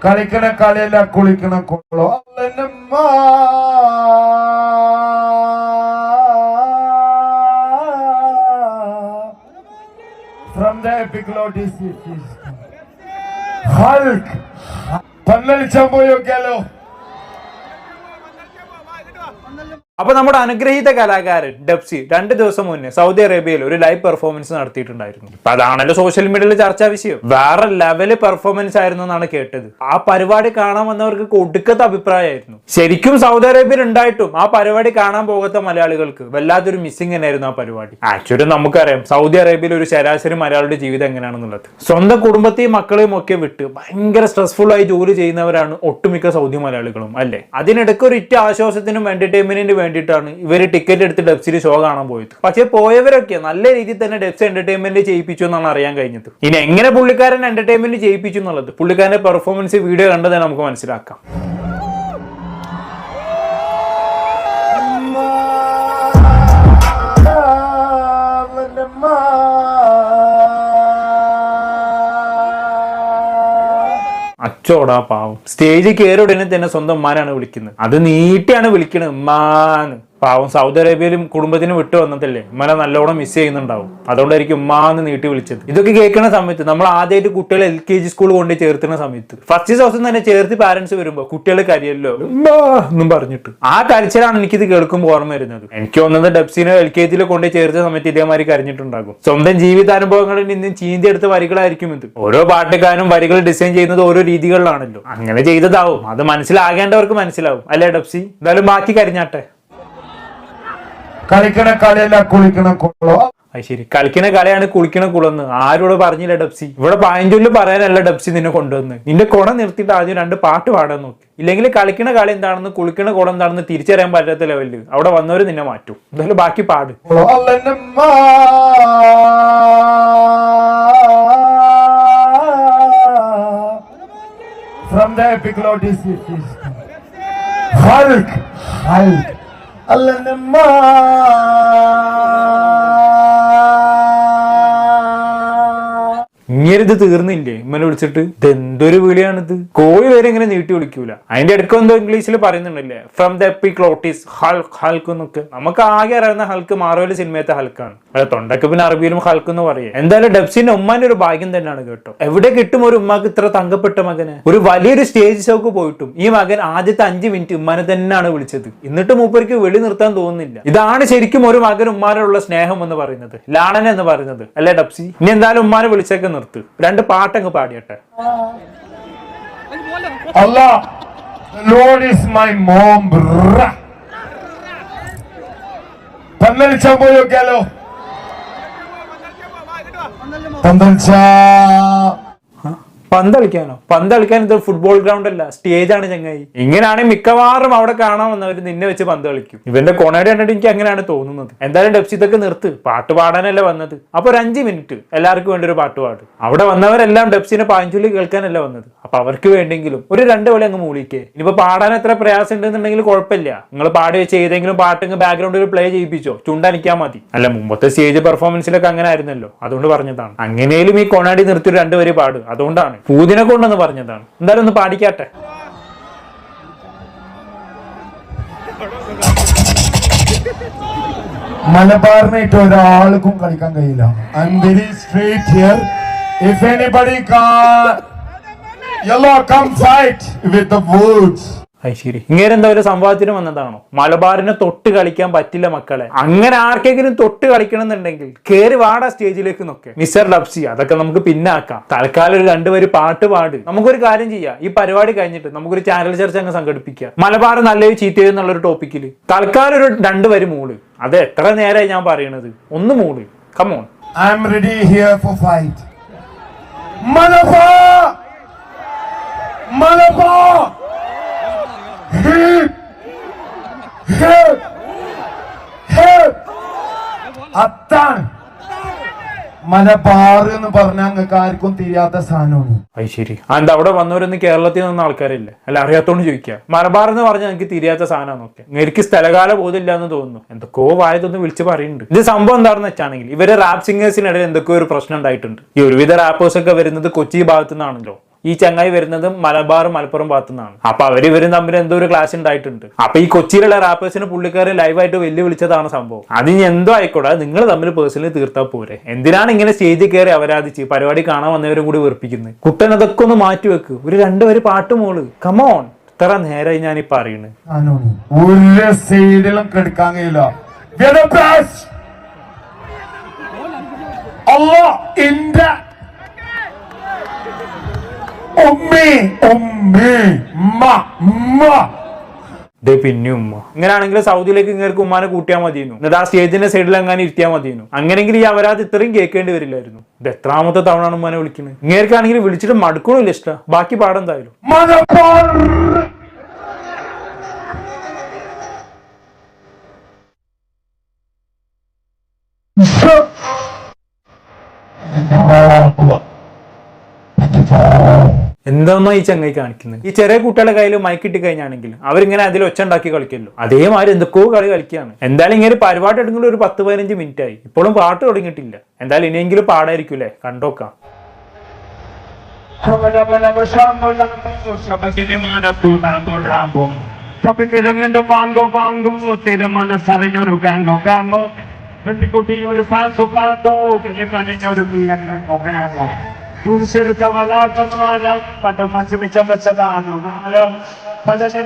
കളിക്കണ കളിയല്ല കുളിക്കണ കുളോ From the epic Lord is Hulk. പന്നളിച്ചാൻ പോയോക്കാലോ. അപ്പൊ നമ്മുടെ അനുഗ്രഹീത കലാകാരൻ ഡെപ്സി 2 ദിവസം മുന്നേ സൗദി അറേബ്യയിൽ ഒരു ലൈവ് പെർഫോമൻസ് നടത്തിയിട്ടുണ്ടായിരുന്നു. അപ്പൊ അതാണല്ലോ സോഷ്യൽ മീഡിയയിൽ ചർച്ചാ വിഷയം. വേറെ ലെവല് പെർഫോമൻസ് ആയിരുന്നു എന്നാണ് കേട്ടത്. ആ പരിപാടി കാണാൻ വന്നവർക്ക് കൊടുക്കത്തെ അഭിപ്രായമായിരുന്നു. ശരിക്കും സൗദി അറേബ്യയിൽ ഉണ്ടായിട്ടും ആ പരിപാടി കാണാൻ പോകാത്ത മലയാളികൾക്ക് വല്ലാത്തൊരു മിസ്സിംഗ് തന്നെയായിരുന്നു ആ പരിപാടി. ആക്ച്വലി നമുക്കറിയാം സൗദി അറേബ്യയിൽ ഒരു ശരാശരി മലയാളിയുടെ ജീവിതം എങ്ങനെയാണെന്നുള്ളത്. സ്വന്തം കുടുംബത്തെയും മക്കളെയും ഒക്കെ വിട്ട് ഭയങ്കര സ്ട്രെസ്ഫുൾ ആയി ജോലി ചെയ്യുന്നവരാണ് ഒട്ടുമിക്ക സൗദി മലയാളികളും അല്ലെ. അതിനിടയ്ക്ക് ഒരു ഇറ്റ ആശ്വാസത്തിനും എന്റർടൈൻമെന്റിന് വേണ്ടിയിട്ടാണ് ഇവര് ടിക്കറ്റ് എടുത്ത് ഡെപ്സിൽ ഷോ കാണാൻ പോയത്. പക്ഷെ പോയവരൊക്കെ നല്ല രീതിയിൽ തന്നെ ഡെപ്സ് എന്റർടൈൻമെന്റ് ചെയ്യിപ്പിച്ചു എന്നാണ് അറിയാൻ കഴിഞ്ഞത്. ഇനി എങ്ങനെ പുള്ളിക്കാരൻ എന്റർടൈൻമെന്റ് ചെയ്യിപ്പിച്ചു എന്നുള്ളത് പുള്ളിക്കാരന്റെ പെർഫോമൻസ് വീഡിയോ കണ്ടത് നമുക്ക് മനസ്സിലാക്കാം. അച്ചോടാ പാവം. സ്റ്റേജിൽ കയറി ഉടനെ തന്നെ സ്വന്തം ഉമ്മാനാണ് വിളിക്കുന്നത്. അത് നീട്ടിയാണ് വിളിക്കുന്നത് ഉമ്മാന്ന്. പാവം സൗദി അറേബ്യയിലും കുടുംബത്തിന് വിട്ടു വന്നതല്ലേ, ഉമ്മനെ നല്ലോണം മിസ് ചെയ്യുന്നുണ്ടാവും. അതുകൊണ്ടായിരിക്കും ഉമ്മാന്ന് നീട്ടി വിളിച്ചത്. ഇതൊക്കെ കേൾക്കുന്ന സമയത്ത് നമ്മൾ ആദ്യമായിട്ട് കുട്ടികളെ LKG സ്കൂൾ കൊണ്ട് ചേർത്തുന്ന സമയത്ത് ഫസ്റ്റ് ദിവസം തന്നെ ചേർത്ത് പാരന്റ്സ് വരുമ്പോ കുട്ടികൾ കരിയല്ലോ എന്നും പറഞ്ഞിട്ട് ആ കരച്ചിലാണ് എനിക്കിത് കേൾക്കുമ്പോൾ ഓർമ്മ വരുന്നത്. എനിക്ക് തോന്നുന്നത് ഡെപ്സിനെ LKG കൊണ്ട് ചേർത്ത സമയത്ത് ഇതേമാതിരി കരഞ്ഞിട്ടുണ്ടാകും. സ്വന്തം ജീവിതാനുഭവങ്ങളിൽ നിന്നും ചീന്തിയെടുത്ത വരികളായിരിക്കും ഇത്. ഓരോ പാട്ടുകാരും വരികൾ ഡിസൈൻ ചെയ്യുന്നത് ഓരോ രീതികളിലാണല്ലോ. അങ്ങനെ ചെയ്തതാവും. അത് മനസ്സിലാകേണ്ടവർക്ക് മനസ്സിലാവും അല്ലേ ഡെപ്സി? എന്തായാലും ബാക്കി കരിഞ്ഞാട്ടെ. കളിക്കണ കളിയല്ല കുളിക്കണ കുളോ. അത് ശരി, കളിക്കണ കളിയാണ് കുളിക്കണ കുളന്ന് ആരോട് പറഞ്ഞില്ല ഡെപ്സി. ഇവിടെ പായഞ്ചൊല്ല് പറയാനല്ല ഡെപ്സി നിന്നെ കൊണ്ടുവന്ന്. നിന്റെ കുട നിർത്തിയിട്ട് ആദ്യം 2 പാട്ട് പാടാൻ നോക്കി. ഇല്ലെങ്കിൽ കളിക്കണ കളി എന്താണെന്ന് കുളിക്കണ കുളം എന്താണെന്ന് തിരിച്ചറിയാൻ പറ്റാത്ത ലെവലിൽ അവിടെ വന്നവര് നിന്നെ മാറ്റും. എന്തായാലും ബാക്കി പാട്. From the epic Lord is Hulk. Hulk. അല്ലമ്മ ഇങ്ങനെത് തീർന്നില്ലേ ഇമ്മനെ വിളിച്ചിട്ട്? ഇതെന്തൊരു വിളിയാണിത്? കോഴി വരെ ഇങ്ങനെ നീട്ടി വിളിക്കൂല. അതിന്റെ ഇടയ്ക്ക് എന്തോ ഇംഗ്ലീഷിൽ പറയുന്നുണ്ടല്ലേ, ഫ്രം ദ എപ്പിക് ലോട്ടിസ് ഹൾക്ക് ഹൾക്ക് എന്നൊക്കെ. നമുക്ക് ആകെ അറിയുന്ന ഹൾക്ക് മാർവെൽ സിനിമയത്തെ ഹൾക്കാണ്. അല്ല തൊണ്ടക്ക് പിന്നെ അറബിയിലും ഹൾക്ക് എന്ന് പറയാം. എന്തായാലും ഡെപ്സിന്റെ ഉമ്മാന്റെ ഒരു ഭാഗ്യം തന്നെയാണ് കേട്ടോ. എവിടെ കിട്ടും ഒരു ഉമ്മാക്ക് ഇത്ര തങ്കപ്പെട്ട മകന്? ഒരു വലിയൊരു സ്റ്റേജ് ഷോക്ക് പോയിട്ടും ഈ മകൻ ആദ്യത്തെ 5 മിനിറ്റ് ഉമ്മാനെ തന്നെയാണ് വിളിച്ചത്. എന്നിട്ട് മൂപ്പർക്ക് വെളി നിർത്താൻ തോന്നുന്നില്ല. ഇതാണ് ശരിക്കും ഒരു മകൻ ഉമ്മാനോടുള്ള സ്നേഹം എന്ന് പറയുന്നത്, ലാളന എന്ന് പറയുന്നത് അല്ലെ ഡെപ്സി? ഇനി എന്തായാലും ഉമ്മാനെ വിളിച്ചേക്ക് നിർത്ത്. 2 പാട്ടങ്ങ് പാടിയട്ടെ. Allah, the Lord is my mom. പന്തളിച്ചാൻ പോയോക്കാലോ. പന്തളിക്കാനോ? പന്തളിക്കാൻ ഇത് ഫുട്ബോൾ ഗ്രൗണ്ട് അല്ല, സ്റ്റേജാണ് ചങ്ങായി. ഇങ്ങനെയാണെങ്കിൽ മിക്കവാറും അവിടെ കാണാൻ വന്നവര് നിന്നെ വെച്ച് പന്ത് കളിക്കും. ഇവന്റെ കൊണേടി കണ്ടിട്ട് എനിക്ക് അങ്ങനെയാണ് തോന്നുന്നത്. എന്തായാലും ഡെപ്സി ഇതൊക്കെ നിർത്ത്. പാട്ട് പാടാനല്ലേ വന്നത്? അപ്പൊ ഒരു 5 മിനിറ്റ് എല്ലാവർക്കും വേണ്ടി ഒരു പാട്ട് പാട്. അവിടെ വന്നവരെല്ലാം ഡെപ്സിനെ പാഞ്ചുള്ളി കേൾക്കാനല്ല വന്നത്. അപ്പൊ അവർക്ക് വേണ്ടെങ്കിലും ഒരു 2 കളി അങ്ങ് മൂളിക്കേ. ഇനിയിപ്പോ പാടാൻ എത്ര പ്രയാസം ഉണ്ടെന്നുണ്ടെങ്കിൽ കുഴപ്പമില്ല. നിങ്ങൾ പാടി വെച്ച് ഏതെങ്കിലും പാട്ട് ബാക്ക്ഗ്രൗണ്ടിൽ പ്ലേ ചെയ്യിപ്പിച്ചോ, ചുണ്ടനിക്കാൻ മതി. അല്ല മുമ്പത്തെ സ്റ്റേജ് പെർഫോമൻസിലൊക്കെ അങ്ങനെ ആയിരുന്നല്ലോ, അതുകൊണ്ട് പറഞ്ഞതാണ്. അങ്ങനെയും ഈ കൊണാടി നിർത്തി 2 വരി പാട്. അതുകൊണ്ടാണ് പൂതിനെ കൊണ്ടെന്ന് പറഞ്ഞതാണ്. എന്തായാലും ഒന്ന് പാടിക്കാട്ടെ. മലബാറിനായിട്ട് ഒരാൾക്കും കളിക്കാൻ കഴിയില്ല. I am very straight here. If anybody can yellow come fight with the woods. ശരി, ഇങ്ങനെ എന്താ ഒരു സംഭവത്തിന് വന്നതാണോ? മലബാറിനെ തൊട്ട് കളിക്കാൻ പറ്റില്ല മക്കളെ. അങ്ങനെ ആർക്കെങ്കിലും തൊട്ട് കളിക്കണം എന്നുണ്ടെങ്കിൽ കേറി വാടാ സ്റ്റേജിലേക്ക് നോക്കെ മിസ്റ്റർ ഡെപ്സി. അതൊക്കെ നമുക്ക് പിന്നാക്കാം. തൽക്കാലം ഒരു 2 വരി പാട്ട് പാട്. നമുക്കൊരു കാര്യം ചെയ്യാം, ഈ പരിപാടി കഴിഞ്ഞിട്ട് നമുക്കൊരു ചാനൽ ചർച്ച അങ്ങ് സംഘടിപ്പിക്കാം. മലബാർ നല്ലൊരു ചീത്തയോ എന്നുള്ളൊരു ടോപ്പിക്കിൽ തൽക്കാലം ഒരു 2 വരി മൂള്. അത് എത്ര നേരമായി ഞാൻ പറയണത്? ഒന്ന് മൂള്. Come on. I am ready here for fight. Malabar Malabar അത്താണ് മലബാർ എന്ന് പറഞ്ഞാൽ നിങ്ങൾക്ക് ആർക്കും തിരിയാത്ത സാധനമാണ്. അത് ശരി, എന്താ അവിടെ വന്നവരൊന്നും കേരളത്തിൽ നിന്ന് ആൾക്കാരില്ലേ? അല്ല അറിയാത്തോണ്ട് ചോദിക്കുക. മലബാർ എന്ന് പറഞ്ഞാൽ എനിക്ക് തിരിയാത്ത സാധനമാണൊക്കെ. എനിക്ക് സ്ഥലകാല ബോധമില്ല എന്ന് തോന്നുന്നു. എന്തൊക്കെയോ വായതൊന്ന് വിളിച്ച് പറയുന്നുണ്ട്. ഇത് സംഭവം എന്താണെന്ന് വെച്ചാണെങ്കിൽ ഇവര് റാപ്പ് സിംഗേഴ്സിനിടയിൽ എന്തൊക്കെയോ ഒരു പ്രശ്നം ഉണ്ടായിട്ടുണ്ട്. ഈ ഒരുവിധ റാപ്പേഴ്സ് ഒക്കെ വരുന്നത് കൊച്ചി ഭാഗത്തു നിന്നാണല്ലോ. ഈ ചങ്ങായി വരുന്നത് മലപ്പുറം ഭാഗത്തു നിന്നാണ്. അപ്പൊ ഇവരും തമ്മിൽ എന്തോ ഒരു ക്ലാസ് ഉണ്ടായിട്ടുണ്ട്. അപ്പൊ ഈ കൊച്ചിയിലുള്ള റാപ്പേഴ്സിന് പുള്ളിക്കാരെ ലൈവായിട്ട് വെല്ലുവിളിച്ചതാണ് സംഭവം. അത് ഇനി എന്തോ ആയിക്കോട്ടെ, നിങ്ങൾ തമ്മിൽ പേഴ്സണലി തീർത്താൽ പോരെ. എന്തിനാണ് ഇങ്ങനെ സ്റ്റേജിൽ കയറി അവരാധിച്ച് പരിപാടി കാണാൻ വന്നവരും കൂടി വെറുപ്പിക്കുന്നത്? കുട്ടൻ അതൊക്കെ ഒന്ന് മാറ്റി വെക്ക്, ഒരു രണ്ടുപേര് പാട്ട് മോള് കമോൺ. ഇത്ര നേരമായി ഞാനിപ്പോ അറിയണ്. ഒരു സൈഡിലും കെടുക്കാൻ കഴിയില്ല. പിന്നെ ഉമ്മ ഇങ്ങനെയാണെങ്കിൽ സൗദിയിലേക്ക് ഇങ്ങനെ ഉമ്മാനെ കൂട്ടിയാൽ മതിയെന്നു, എന്നിട്ട് ആ സ്റ്റേജിന്റെ സൈഡിൽ അങ്ങനെ ഇരുത്തിയാൽ മതിയെന്നു. അങ്ങനെയെങ്കിൽ ഈ അവരാത് ഇത്രയും കേൾക്കേണ്ടി വരില്ലായിരുന്നു. ഇത് എത്രാമത്തെ തവണയാണ് ഉമ്മാനെ വിളിക്കുന്നത്? ഇങ്ങനെയാണെങ്കിൽ വിളിച്ചിട്ട് മടുക്കണില്ല. ഇഷ്ടം ബാക്കി പാടെന്തായാലും. എന്താ ഈ ചങ്ങായി കാണിക്കുന്നത്? ഈ ചെറിയ കുട്ടികളുടെ കയ്യിൽ മൈക്കിട്ട് കഴിഞ്ഞാണെങ്കിൽ അവരിങ്ങനെ അതിൽ ഒച്ച ഉണ്ടാക്കി കളിക്കല്ലോ, അതേമാതിരി എന്തൊക്കെയോ കളി കളിക്കുകയാണ്. എന്തായാലും ഇങ്ങനെ പരിപാടി എടുക്കുമ്പോൾ ഒരു 10-15 മിനിറ്റ് ആയി, ഇപ്പോഴും പാട്ട് തുടങ്ങിയിട്ടില്ല. എന്തായാലും ഇനിയെങ്കിലും പാടായിരിക്കൂലേ, കണ്ടോക്കാം. pada macam-macam bersedana, pada saya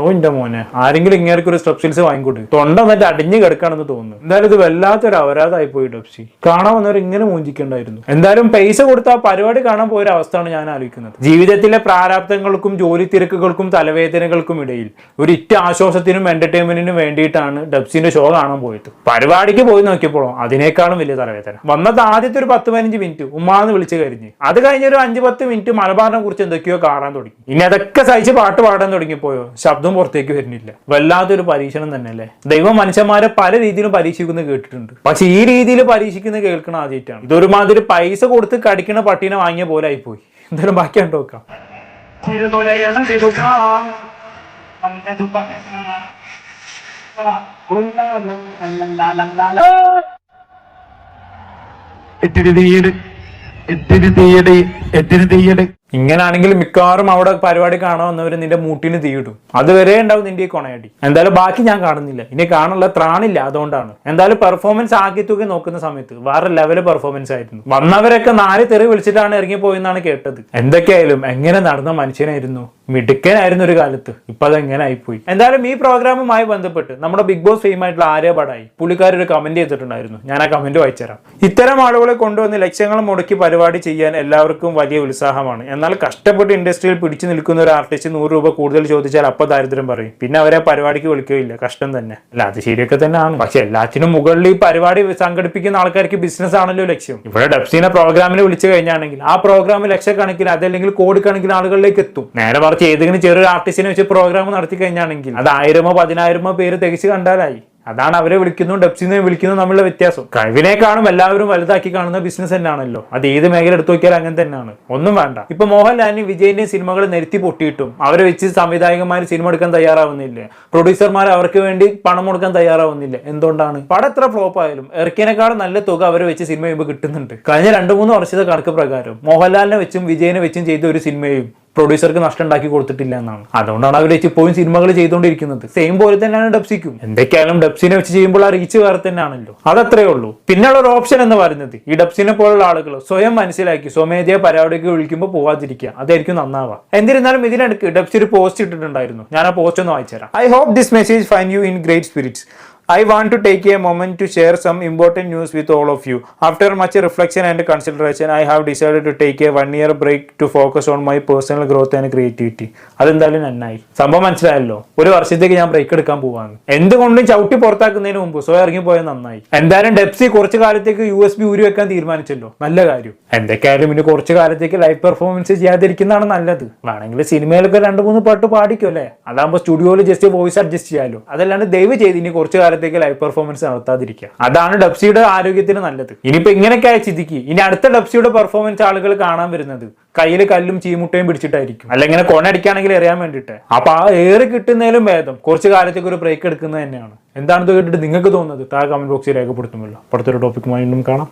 അവന്റെ മോനെ ആരെങ്കിലും ഇങ്ങനെ ഒരു സ്റ്റെപ്സിൽസ് വാങ്ങിക്കൂട്ട്. തൊണ്ട എന്നിട്ട് അടിഞ്ഞു കിടക്കാണെന്ന് തോന്നുന്നു. എന്തായാലും ഇത് വല്ലാത്തൊരു അപരാധമായി പോയി ഡെപ്സി. കാണാൻ വന്നവർ ഇങ്ങനെ മൂഞ്ചിക്കണ്ടായിരുന്നു. എന്തായാലും പൈസ കൊടുത്ത ആ പരിപാടി കാണാൻ പോയൊരു അവസ്ഥയാണ് ഞാൻ ആലോചിക്കുന്നത്. ജീവിതത്തിലെ പ്രാരാബ്ദങ്ങൾക്കും ജോലി തിരക്കുകൾക്കും തലവേദനകൾക്കും ഇടയിൽ ഒരു ഇറ്റ ആശ്വാസത്തിനും എന്റർടൈൻമെന്റിനും വേണ്ടിയിട്ടാണ് ഡെപ്സിന്റെ ഷോ കാണാൻ പോയത്. പരിപാടിക്ക് പോയി നോക്കിയപ്പോഴോ അതിനേക്കാളും വലിയ തലവേദന. വന്നത് ആദ്യത്തെ ഒരു 10-15 മിനിറ്റ് ഉമ്മാന്ന് വിളിച്ച് കഴിഞ്ഞ്, അത് കഴിഞ്ഞൊരു 5-10 മിനിറ്റ് മലബാറിനെ കുറിച്ച് എന്തൊക്കെയോ കാണാൻ തുടങ്ങി. ഇനി അതൊക്കെ സഹിച്ച് പാട്ട് പാടാൻ തുടങ്ങിപ്പോയോ ശബ്ദം പുറത്തേക്ക് വരുന്നില്ല. വല്ലാത്തൊരു പരീക്ഷണം തന്നെയല്ലേ. ദൈവം മനുഷ്യന്മാരെ പല രീതിയിലും പരീക്ഷിക്കുന്നത് കേട്ടിട്ടുണ്ട്, പക്ഷെ ഈ രീതിയിൽ പരീക്ഷിക്കുന്നത് കേൾക്കണ ആദ്യമായിട്ടാണ്. ഇതൊരുമാതിരി പൈസ കൊടുത്ത് കടിക്കണ പട്ടീനെ വാങ്ങിയ പോലെ ആയിപ്പോയി. എന്തായാലും ബാക്കി കണ്ടു നോക്കാം. ഇങ്ങനാണെങ്കിൽ മിക്കവാറും അവിടെ പരിപാടി കാണാൻ വന്നവര് നിന്റെ മൂട്ടിന് തീയിടും. അതുവരെ ഉണ്ടാവും നിന്റെ ഈ കൊണയടി. എന്തായാലും ബാക്കി ഞാൻ കാണുന്നില്ല, ഇനി കാണാനുള്ള ത്രാണില്ല, അതുകൊണ്ടാണ്. എന്തായാലും പെർഫോമൻസ് ആക്കി തൂക്കി നോക്കുന്ന സമയത്ത് വേറെ ലെവല് പെർഫോമൻസ് ആയിരുന്നു. വന്നവരൊക്കെ 4 തെറി വിളിച്ചിട്ടാണ് ഇറങ്ങിപ്പോയെന്നാണ് കേട്ടത്. എന്തൊക്കെയായാലും എങ്ങനെ നടന്ന മനുഷ്യനായിരുന്നു, മിടുക്കനായിരുന്നു ഒരു കാലത്ത്. ഇപ്പൊ അത് എങ്ങനെ ആയിപ്പോയി. എന്തായാലും ഈ പ്രോഗ്രാമുമായി ബന്ധപ്പെട്ട് നമ്മുടെ ബിഗ് ബോസ് ഫെയിം ആയിട്ടുള്ള ആര്യ ബഡായി പുള്ളിക്കാർ ഒരു കമന്റ് ചെയ്തിട്ടുണ്ടായിരുന്നു. ഞാൻ ആ കമന്റ് വായിച്ചുതരാം. ഇത്തരം ആളുകളെ കൊണ്ടുവന്ന് ലക്ഷങ്ങൾ മുടക്കി പരിപാടി ചെയ്യാൻ എല്ലാവർക്കും വലിയ ഉത്സാഹമാണ്. എന്നാൽ കഷ്ടപ്പെട്ട് ഇൻഡസ്ട്രിയിൽ പിടിച്ചു നിൽക്കുന്ന ഒരു ആർട്ടിസ്റ്റ് 100 രൂപ കൂടുതൽ ചോദിച്ചാൽ അപ്പൊ ദാരിദ്ര്യം പറയും. പിന്നെ അവരെ പരിപാടിക്ക് വിളിക്കുകയില്ല. കഷ്ടം തന്നെ അല്ല, അത് ശരിയൊക്കെ തന്നെയാണ്. പക്ഷെ എല്ലാത്തിനും മുകളിൽ ഈ പരിപാടി സംഘടിപ്പിക്കുന്ന ആൾക്കാർക്ക് ബിസിനസ് ആണല്ലോ ലക്ഷ്യം. ഇവിടെ ഡെപ്സിനെ പ്രോഗ്രാമിൽ വിളിച്ചു കഴിഞ്ഞാണെങ്കിൽ ആ പ്രോഗ്രാമിൽ ലക്ഷക്കണക്കിന് അതല്ലെങ്കിൽ കോടിക്കണക്കിന് ആളുകളിലേക്ക് എത്തും. നേരെ മറിച്ച് ഏതെങ്കിലും ചെറിയൊരു ആർട്ടിസ്റ്റിനെ വെച്ച് പ്രോഗ്രാം നടത്തി കഴിഞ്ഞാണെങ്കിൽ അത് 1000-10,000 പേര് തികച്ച് കണ്ടാലായി. അതാണ് അവരെ വിളിക്കുന്നു ഡെപ്സിനെ വിളിക്കുന്നു തമ്മിലുള്ള വ്യത്യാസം. കഴിവിനേക്കാളും എല്ലാവരും വലുതാക്കി കാണുന്ന ബിസിനസ് തന്നെയാണല്ലോ. അത് ഏത് മേഖല എടുത്തു നോക്കിയാൽ അങ്ങനെ തന്നെയാണ്. ഒന്നും വേണ്ട. ഇപ്പൊ മോഹൻലാലിന് വിജയിന്റെയും സിനിമകൾ നിരത്തി പൊട്ടിയിട്ടും അവരെ വെച്ച് സംവിധായകന്മാർ സിനിമ എടുക്കാൻ തയ്യാറാവുന്നില്ല, പ്രൊഡ്യൂസർമാർ അവർക്ക് വേണ്ടി പണം കൊടുക്കാൻ തയ്യാറാവുന്നില്ല. എന്തുകൊണ്ടാണ്? പടം എത്ര ഫ്ലോപ്പ് ആയാലും ഇറക്കിയതിനേക്കാളും നല്ല തുക അവരെ വെച്ച് സിനിമ ചെയ്യുമ്പോൾ കിട്ടുന്നുണ്ട്. കഴിഞ്ഞ 2-3 വർഷത്തെ കണക്ക് പ്രകാരം മോഹൻലാലിനെ വെച്ചും വിജയനെ വെച്ചും ചെയ്ത ഒരു സിനിമയും പ്രൊഡ്യൂസർക്ക് നഷ്ടം ഉണ്ടാക്കി കൊടുത്തിട്ടില്ല എന്നാണ്. അതുകൊണ്ടാണ് അവർ ഇപ്പോഴും സിനിമകൾ ചെയ്തുകൊണ്ടിരിക്കുന്നത്. സെയിം പോലെ തന്നെയാണ് ഡെപ്സിക്കും. എന്തൊക്കെയായാലും ഡെപ്സിനെ വെച്ച് ചെയ്യുമ്പോൾ ആ റീച്ച് വേറെ തന്നെയാണല്ലോ. അതത്രേ ഉള്ളൂ. പിന്നെയുള്ള ഒരു ഓപ്ഷൻ എന്ന് പറയുന്നത് ഈ ഡെപ്സിനെ പോലുള്ള ആളുകൾ സ്വയം മനസ്സിലാക്കി സ്വമേധയാ പരിപാടിക്ക് വിളിക്കുമ്പോൾ പോവാതിരിക്കുക. അതായിരിക്കും നന്നാവുക. എന്നിരുന്നാലും ഇതിനിടയ്ക്ക് ഡെപ്സി ഒരു പോസ്റ്റ് ഇട്ടിട്ടുണ്ടായിരുന്നു. ഞാൻ ആ പോസ്റ്റ് ഒന്ന് വായിച്ചുതരാം. I hope this message find you in great spirits. I want to take a moment to share some important news with all of you. After much reflection and consideration, I have decided to take a 1-year break to focus on my personal growth and creativity. അതെന്തായാലും നന്നായി. സംഭവം മനസ്സിലായല്ലോ. ഒരു വർഷത്തേക്ക് ഞാൻ break എടുക്കാൻ പോവാണ്. എന്തുകൊണ്ടും ചവിട്ടി പുറത്താക്കുന്നതിന് മുമ്പ് സ്വയം ഇറങ്ങിപ്പോയത് നന്നായി. എന്തായാലും ഡെപ്സി കുറച്ചു കാലത്തേക്ക് USB ഊരി വെക്കാൻ തീരുമാനിച്ചല്ലോ, നല്ല കാര്യം. എന്തൊക്കെയായാലും ഇനി കുറച്ചു കാലത്തേക്ക് ലൈവ് പെർഫോമൻസ് ചെയ്യാതിരിക്കുന്നതാണ് നല്ലത്. വേണമെങ്കിൽ സിനിമയിലൊക്കെ 2-3 പാട്ട് പാടിക്കും അല്ലേ, അതാകുമ്പോൾ സ്റ്റുഡിയോയിൽ ജസ്റ്റ് വോയിസ് അഡ്ജസ്റ്റ് ചെയ്യാലോ. അതല്ലാണ്ട് ദയവ് ചെയ്ത് ഇനി കുറച്ചു കാലത്തേക്ക് ലൈവ് പെർഫോമൻസ് നടത്താതിരിക്കുക. അതാണ് ഡെപ്സിയുടെ ആരോഗ്യത്തിന് നല്ലത്. ഇനിയിപ്പോ ഇങ്ങനെയൊക്കെ ആയ ചിന്തിക്ക് ഇനി അടുത്ത ഡെപ്സിയുടെ പെർഫോമൻസ് ആളുകൾ കാണാൻ വരുന്നത് കയ്യിൽ കല്ലും ചീമുട്ടയും പിടിച്ചിട്ടായിരിക്കും, അല്ലെങ്കിൽ കൊണടിക്കുകയാണെങ്കിൽ അറിയാൻ വേണ്ടിയിട്ട്. അപ്പൊ ആ ഏറ് കിട്ടുന്നതിലും ഭേദം കുറച്ചു കാലത്തേക്ക് ഒരു ബ്രേക്ക് എടുക്കുന്നത് തന്നെയാണ്. എന്താണെന്ന് കേട്ടിട്ട് നിങ്ങൾക്ക് തോന്നുന്നത് താഴെ കമന്റ് ബോക്സിൽ രേഖപ്പെടുത്തുമല്ലോ. അടുത്തൊരു ടോപ്പിക്കുമായി വീണ്ടും കാണാം.